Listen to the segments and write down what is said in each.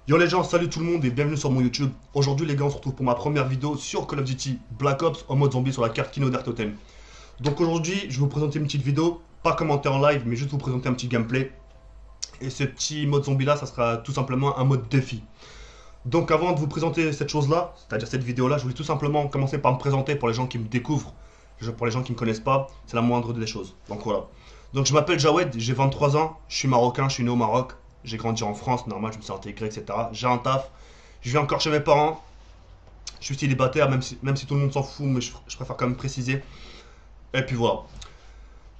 Yo les gens, salut tout le monde et bienvenue sur mon YouTube. Aujourd'hui les gars, on se retrouve pour ma première vidéo sur Call of Duty Black Ops en mode zombie sur la carte Kino d'Air Totem. Donc aujourd'hui, je vais vous présenter une petite vidéo, pas commentée en live, mais juste vous présenter un petit gameplay. Et ce petit mode zombie là, ça sera tout simplement un mode défi. Donc avant de vous présenter cette chose là, c'est-à-dire cette vidéo là, je voulais tout simplement commencer par me présenter pour les gens qui me découvrent. Pour les gens qui ne me connaissent pas, c'est la moindre des choses. Donc voilà. Donc je m'appelle Jawed, j'ai 23 ans, je suis marocain, je suis né au Maroc. J'ai grandi en France, normal, je me suis intégré, etc. J'ai un taf, je vis encore chez mes parents. Je suis célibataire, même si tout le monde s'en fout, mais je préfère quand même préciser. Et puis voilà.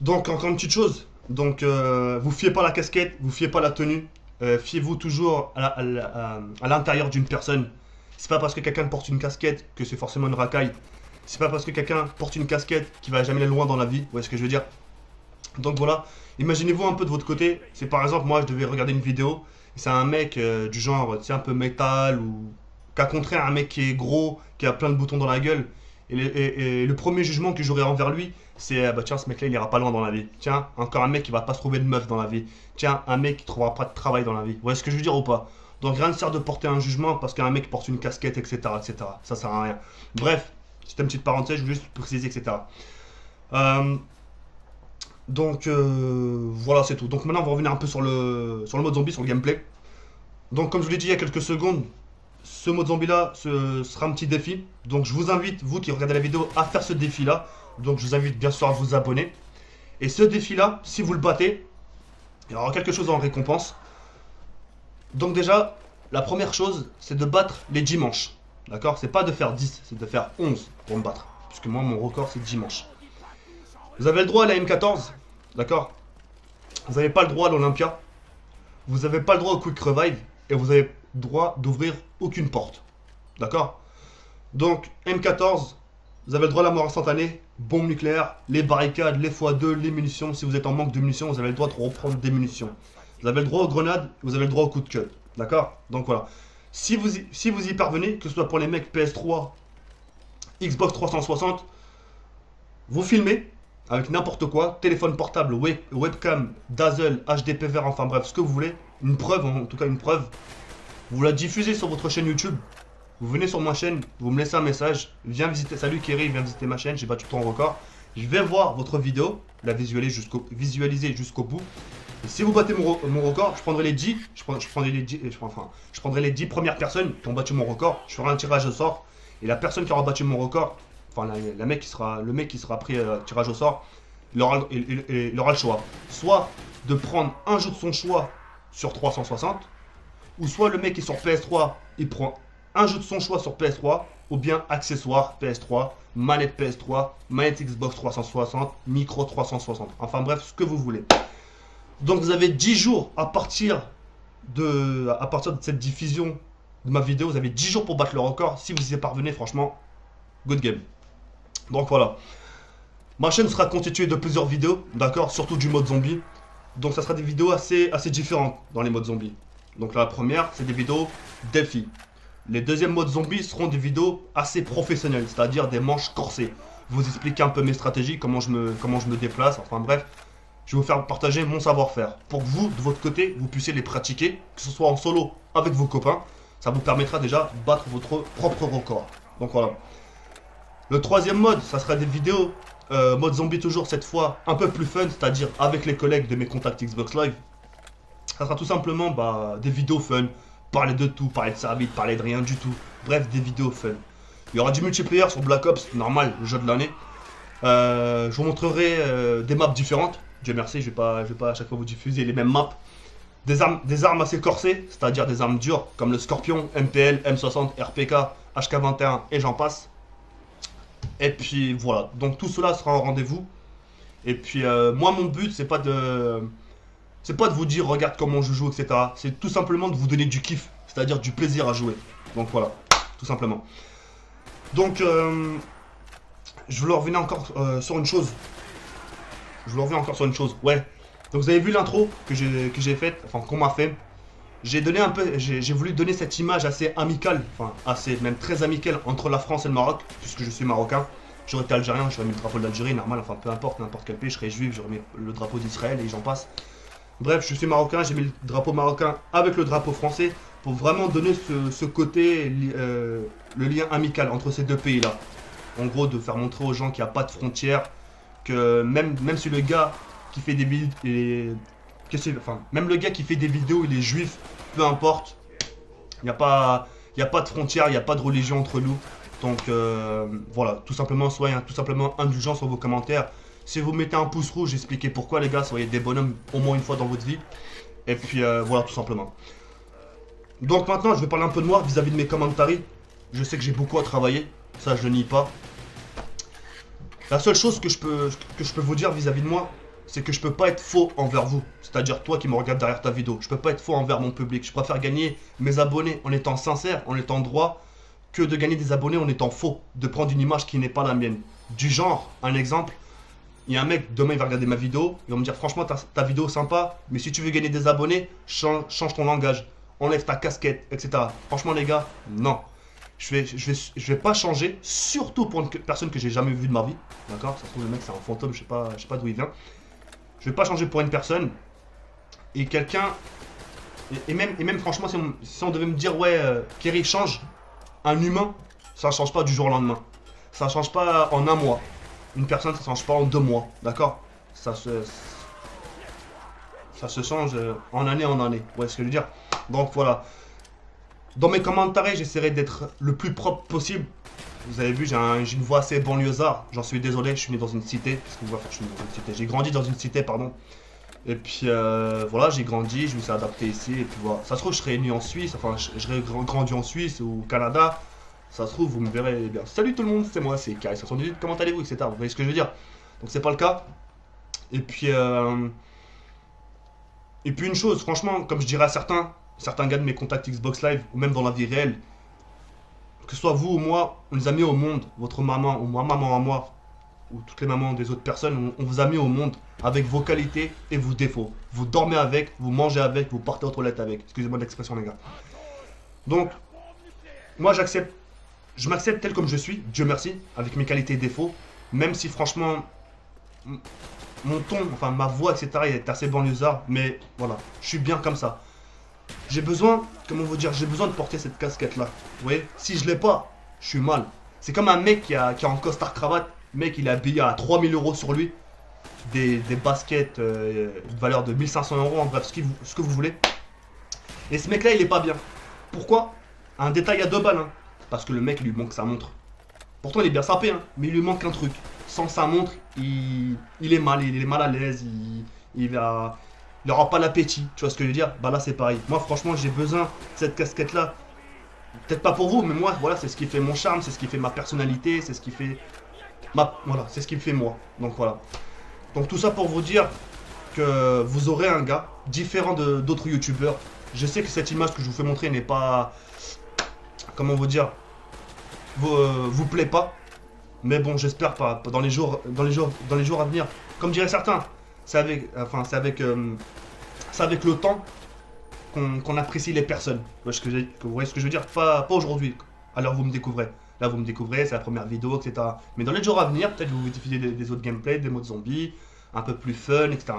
Donc encore une petite chose. Donc vous fiez pas à la casquette, vous fiez pas à la tenue. Fiez-vous toujours à l'intérieur d'une personne. C'est pas parce que quelqu'un porte une casquette que c'est forcément une racaille. C'est pas parce que quelqu'un porte une casquette qu'il va jamais aller loin dans la vie. Vous voyez ce que je veux dire? Donc voilà, imaginez-vous un peu de votre côté. C'est par exemple, moi je devais regarder une vidéo. C'est un mec du genre, tu sais, un peu métal ou qu'à contraire, un mec qui est gros, qui a plein de boutons dans la gueule. Et le premier jugement que j'aurais envers lui, c'est bah tiens, ce mec-là il ira pas loin dans la vie. Tiens, encore un mec qui va pas se trouver de meuf dans la vie. Tiens, un mec qui trouvera pas de travail dans la vie. Vous voyez ce que je veux dire ou pas? Donc rien ne sert de porter un jugement parce qu'un mec porte une casquette, etc., etc. Ça sert à rien. Bref, c'était une petite parenthèse, je voulais juste préciser, etc. Euh, voilà, c'est tout. Donc maintenant, on va revenir un peu sur le mode zombie, sur le gameplay. Donc comme je vous l'ai dit il y a quelques secondes, ce mode zombie là ce sera un petit défi. Donc je vous invite, vous qui regardez la vidéo, à faire ce défi là. Donc je vous invite bien sûr à vous abonner. Et ce défi là, si vous le battez, il y aura quelque chose en récompense. Donc déjà, la première chose, c'est de battre les 10 manches. D'accord? C'est pas de faire 10, c'est de faire 11 pour me battre. Puisque moi, mon record, c'est 10 manches. Vous avez le droit à la M14, d'accord? Vous n'avez pas le droit à l'Olympia. Vous n'avez pas le droit au Quick Revive. Et vous avez le droit d'ouvrir aucune porte. D'accord? Donc, M14, vous avez le droit à la mort instantanée, bombe nucléaire, les barricades, les x2, les munitions. Si vous êtes en manque de munitions, vous avez le droit de reprendre des munitions. Vous avez le droit aux grenades, vous avez le droit au coup de cut. D'accord? Donc voilà. Si vous y parvenez, que ce soit pour les mecs PS3, Xbox 360, vous filmez avec n'importe quoi, téléphone portable, webcam, Dazzle, HDPVR, enfin bref, ce que vous voulez, une preuve, en tout cas une preuve, vous la diffusez sur votre chaîne YouTube, vous venez sur ma chaîne, vous me laissez un message, viens visiter, salut Kerry, viens visiter ma chaîne, j'ai battu ton record, je vais voir votre vidéo, la visualiser jusqu'au bout, et si vous battez mon record, je prendrai les 10, je prendrai les 10 premières personnes qui ont battu mon record, je ferai un tirage au sort, et la personne qui aura battu mon record, enfin le mec qui sera pris tirage au sort, il aura le choix. Soit de prendre un jeu de son choix sur 360, ou soit le mec qui est sur PS3, il prend un jeu de son choix sur PS3, ou bien accessoire PS3, manette PS3, manette Xbox 360, micro 360. Enfin bref, ce que vous voulez. Donc vous avez 10 jours à partir de cette diffusion de ma vidéo, vous avez 10 jours pour battre le record. Si vous y parvenez, franchement, good game. Donc voilà. Ma chaîne sera constituée de plusieurs vidéos, d'accord, surtout du mode zombie. Donc ça sera des vidéos assez différentes dans les modes zombies. Donc la première, c'est des vidéos défis. Les deuxièmes modes zombies seront des vidéos assez professionnelles, c'est-à-dire des manches corsées. Vous expliquer un peu mes stratégies, comment je me déplace, enfin bref. Je vais vous faire partager mon savoir-faire. Pour que vous, de votre côté, vous puissiez les pratiquer, que ce soit en solo avec vos copains. Ça vous permettra déjà de battre votre propre record. Donc voilà. Le troisième mode, ça sera des vidéos mode zombie toujours cette fois un peu plus fun, c'est-à-dire avec les collègues de mes contacts Xbox Live. Ça sera tout simplement des vidéos fun, parler de tout, parler de sa vie, parler de rien du tout. Bref, des vidéos fun. Il y aura du multiplayer sur Black Ops, normal, le jeu de l'année. Je vous montrerai des maps différentes. Dieu merci, je vais pas à chaque fois vous diffuser les mêmes maps. Des armes assez corsées, c'est-à-dire des armes dures, comme le Scorpion, MPL, M60, RPK, HK21 et j'en passe. Et puis voilà, donc tout cela sera au rendez-vous. Et puis moi mon but c'est pas de vous dire regarde comment je joue, etc. C'est tout simplement de vous donner du kiff, c'est-à-dire du plaisir à jouer. Donc voilà, tout simplement. Donc je voulais revenir encore sur une chose. Ouais. Donc vous avez vu l'intro que j'ai faite, enfin qu'on m'a fait. J'ai voulu donner cette image assez amicale, enfin assez même très amicale entre la France et le Maroc, puisque je suis marocain. J'aurais été algérien, j'aurais mis le drapeau de l'Algérie, normal, enfin peu importe, n'importe quel pays, je serais juif, j'aurais mis le drapeau d'Israël et j'en passe. Bref, je suis marocain, j'ai mis le drapeau marocain avec le drapeau français pour vraiment donner ce côté, le lien amical entre ces deux pays-là. En gros, de faire montrer aux gens qu'il n'y a pas de frontières, que même si le gars qui fait des vidéos, enfin, même le gars qui fait des vidéos, il est juif, peu importe, il n'y a pas de frontières, il n'y a pas de religion entre nous. Donc voilà, tout simplement, soyez tout simplement indulgents sur vos commentaires. Si vous mettez un pouce rouge, expliquez pourquoi les gars, soyez des bonhommes au moins une fois dans votre vie. Et puis voilà, tout simplement. Donc maintenant, je vais parler un peu de moi vis-à-vis de mes commentaires. Je sais que j'ai beaucoup à travailler, ça je le nie pas. La seule chose que je peux vous dire vis-à-vis de moi, c'est que je peux pas être faux envers vous. C'est-à-dire toi qui me regardes derrière ta vidéo. Je peux pas être faux envers mon public. Je préfère gagner mes abonnés en étant sincère, en étant droit, que de gagner des abonnés en étant faux. De prendre une image qui n'est pas la mienne. Du genre, un exemple, il y a un mec, demain il va regarder ma vidéo, il va me dire franchement ta vidéo sympa, mais si tu veux gagner des abonnés, change ton langage, enlève ta casquette, etc. Franchement les gars, non. Je vais pas changer, surtout pour une personne que j'ai jamais vue de ma vie. D'accord? Ça se trouve le mec c'est un fantôme, je sais pas d'où il vient. Je vais pas changer pour une personne. Et quelqu'un. Et même franchement, si on devait me dire ouais, Kerry change, un humain, ça change pas du jour au lendemain. Ça change pas en un mois. Une personne, ça change pas en 2 mois. D'accord? Ça se change en année en année. Vous voyez ce que je veux dire? Donc voilà. Dans mes commentaires, j'essaierai d'être le plus propre possible. Vous avez vu, j'ai une voix assez banlieusard. J'en suis désolé, je suis né dans une cité. Qu'est-ce que vous voulez faire? Je suis né dans une cité. J'ai grandi dans une cité, pardon. Et puis voilà, j'ai grandi, je me suis adapté ici. Et puis voilà. Ça se trouve, je serais né en Suisse. Enfin, je serais grandi en Suisse ou au Canada. Ça se trouve, vous me verrez bien. Salut tout le monde, c'est moi, c'est Kai78. Comment allez-vous, etc. Vous voyez ce que je veux dire? Donc c'est pas le cas. Et puis une chose, franchement, comme je dirais à certains gars de mes contacts Xbox Live ou même dans la vie réelle, que ce soit vous ou moi, on les a mis au monde, votre maman ou ma maman à moi, ou toutes les mamans des autres personnes, on vous a mis au monde avec vos qualités et vos défauts. Vous dormez avec, vous mangez avec, vous partez aux toilettes avec. Excusez-moi de l'expression les gars. Donc, moi je m'accepte tel comme je suis, Dieu merci, avec mes qualités et défauts, même si franchement, mon ton, enfin ma voix, etc. est assez banlieusard, mais voilà, je suis bien comme ça. J'ai besoin, comment vous dire, j'ai besoin de porter cette casquette là. Vous voyez, si je l'ai pas, je suis mal. C'est comme un mec qui a en costard cravate, mec il est habillé à 3000 € sur lui, des baskets de valeur de 1500 €, en bref, ce que vous voulez. Et ce mec là il est pas bien. Pourquoi? Un détail à 2 balles, hein. Parce que le mec il lui manque sa montre. Pourtant il est bien sapé, hein, mais il lui manque un truc. Sans sa montre, il est mal à l'aise, il aura pas l'appétit, tu vois ce que je veux dire? Bah là c'est pareil. Moi franchement j'ai besoin de cette casquette là. Peut-être pas pour vous, mais moi voilà, c'est ce qui fait mon charme, c'est ce qui fait ma personnalité, c'est ce qui fait voilà, c'est ce qui me fait moi. Donc voilà. Donc tout ça pour vous dire que vous aurez un gars différent d'autres youtubeurs. Je sais que cette image que je vous fais montrer n'est pas, comment vous dire, vous plaît pas. Mais bon, j'espère pas. Dans les jours à venir, comme diraient certains, c'est avec le temps qu'on apprécie les personnes. Vous voyez ce que je veux dire? Pas aujourd'hui. Alors vous me découvrez. Là vous me découvrez, c'est la première vidéo, etc. Mais dans les jours à venir, peut-être vous diffusez des autres gameplays, des modes zombies, un peu plus fun, etc.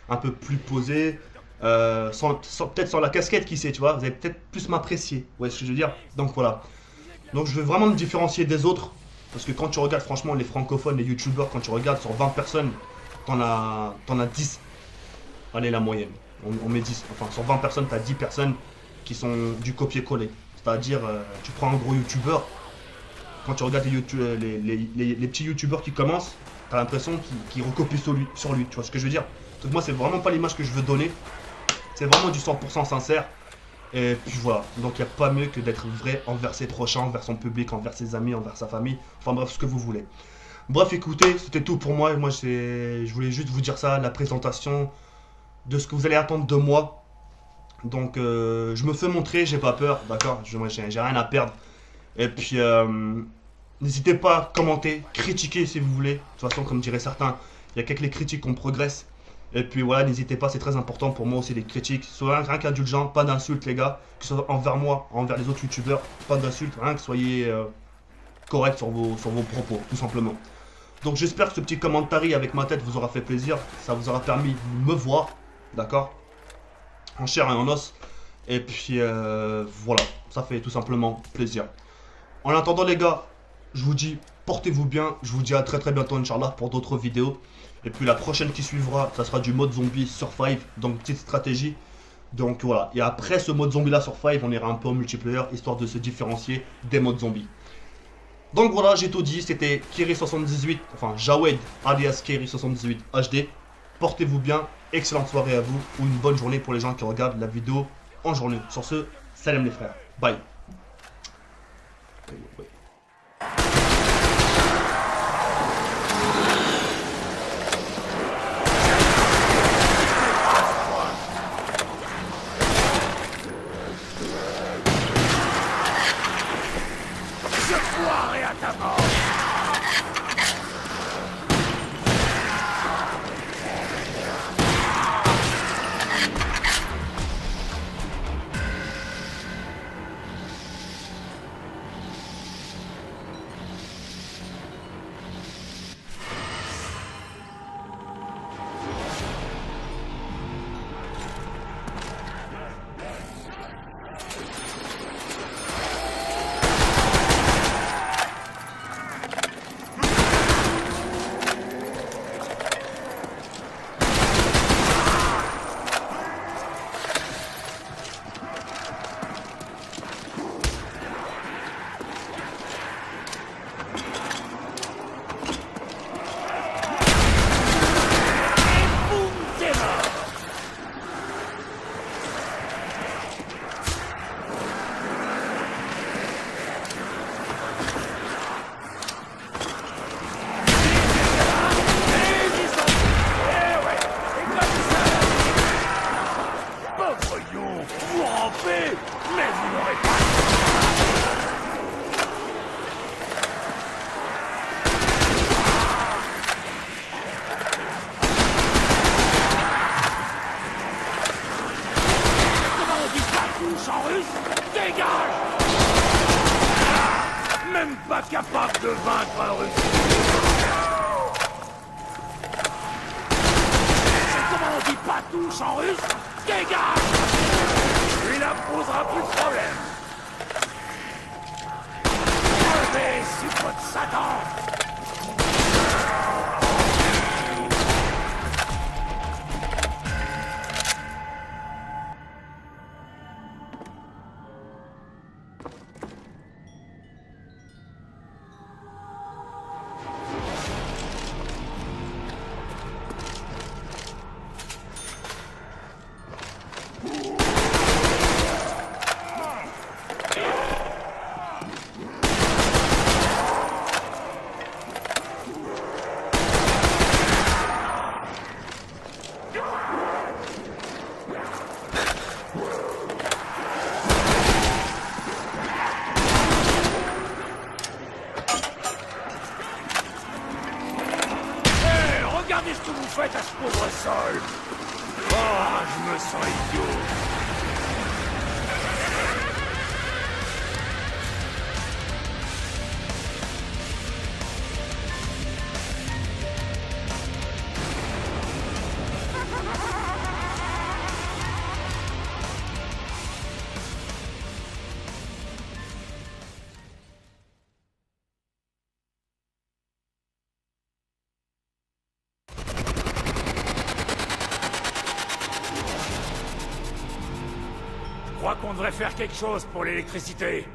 Un peu plus posé. Peut-être sans la casquette, qui sait, tu vois. Vous allez peut-être plus m'apprécier. Vous voyez ce que je veux dire? Donc voilà. Donc je veux vraiment me différencier des autres. Parce que quand tu regardes franchement les francophones, les youtubeurs, quand tu regardes sur 20 personnes, t'en as 10. Allez, la moyenne. On met 10. Enfin, sur 20 personnes, t'as 10 personnes qui sont du copier-coller. C'est-à-dire, tu prends un gros youtubeur, quand tu regardes les petits youtubeurs qui commencent, t'as l'impression qu'ils recopient sur lui. Tu vois ce que je veux dire? Donc moi, c'est vraiment pas l'image que je veux donner. C'est vraiment du 100% sincère. Et puis voilà, donc il n'y a pas mieux que d'être vrai envers ses prochains, envers son public, envers ses amis, envers sa famille, enfin bref, ce que vous voulez. Bref, écoutez, c'était tout pour moi. Moi, je voulais juste vous dire ça, la présentation de ce que vous allez attendre de moi. Donc, je me fais montrer, j'ai pas peur, d'accord? J'ai rien à perdre. Et puis, n'hésitez pas à commenter, critiquer si vous voulez. De toute façon, comme diraient certains, il y a qu'avec les critiques qu'on progresse. Et puis voilà, n'hésitez pas, c'est très important pour moi aussi les critiques. Soyez rien qu'indulgents, pas d'insultes les gars. Que ce soit envers moi, envers les autres youtubeurs, pas d'insultes, rien que soyez corrects sur vos propos, tout simplement. Donc j'espère que ce petit commentaire avec ma tête vous aura fait plaisir. Ça vous aura permis de me voir, d'accord? En chair et en os. Et puis voilà, ça fait tout simplement plaisir. En attendant les gars, je vous dis portez-vous bien. Je vous dis à très bientôt Inch'Allah pour d'autres vidéos. Et puis la prochaine qui suivra, ça sera du mode zombie Survive. Donc petite stratégie. Donc voilà, et après ce mode zombie là Survive, on ira un peu en multiplayer, histoire de se différencier des modes zombies. Donc voilà, j'ai tout dit, c'était Keri78, enfin Jawed alias Keri78 HD. Portez-vous bien, excellente soirée à vous, ou une bonne journée pour les gens qui regardent la vidéo en journée. Sur ce, salam les frères, bye. Je foirerai à ta mort. Vous rampez, mais vous n'aurez pas... Comment on dit pas touche en russe? Dégage! Même pas capable de vaincre un russe. Comment on dit pas touche en russe? Dégage! Lui là posera plus de problème. Levez, sucre de Satan! Regardez ce que vous faites à ce pauvre sol. Oh, je me sens idiot. Je crois qu'on devrait faire quelque chose pour l'électricité.